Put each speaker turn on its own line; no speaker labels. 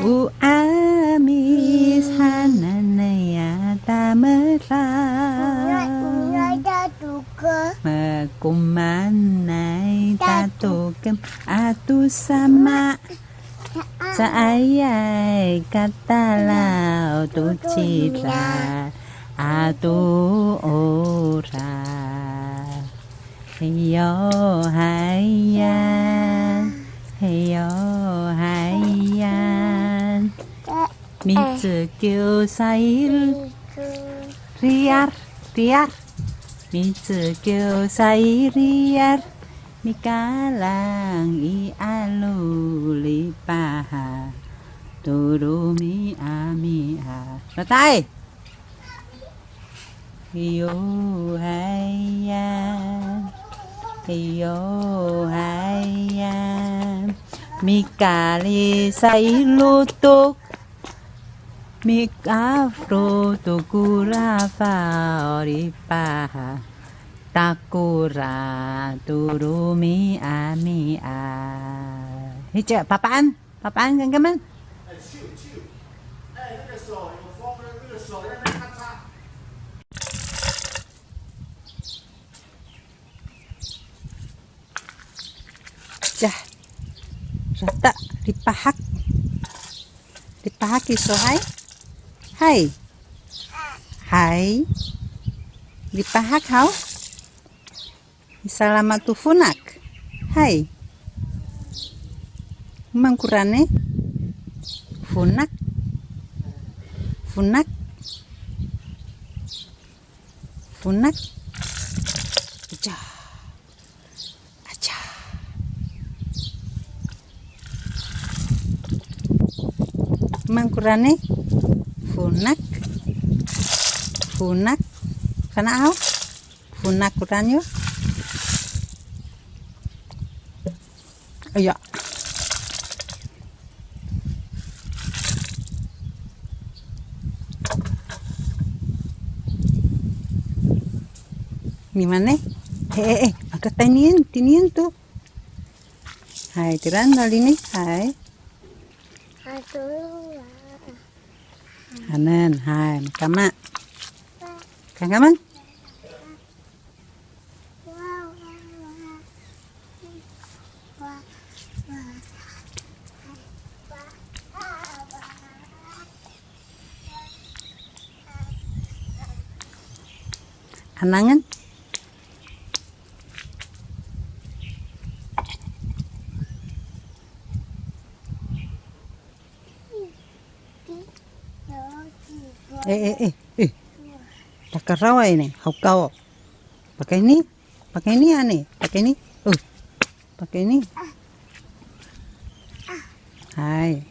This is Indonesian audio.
Uamis hananaya tamera Mekumanay tatukem atu sama Saayay katalaw tu citra atu ora Heyo hayan Heyo hayan Mitsukyo sair Riar Riar Mitsukyo sairiar Mikalang ialuli paha Turumi amiha Ratai Hiyo hayan Hiyo hayan Mikali sailutuk Mikafro tukurafa oripaha Takura turumi amia Hijau papaan papaan kan kaman
那个手有风的，那个手在那咔嚓。
Jah rata dipahak iso hai dipahak hau salamatu funak hai mangkurane funak aja mangkurane funak kana au funak kuranyo ayo gimana agak tinian tuh hai tiran kali ini hai Hanan, hai, kama. Kang kaman? Anangan? Pakai rawa ini, kau pakai ini aneh, pakai ini, pakai ini. Hai.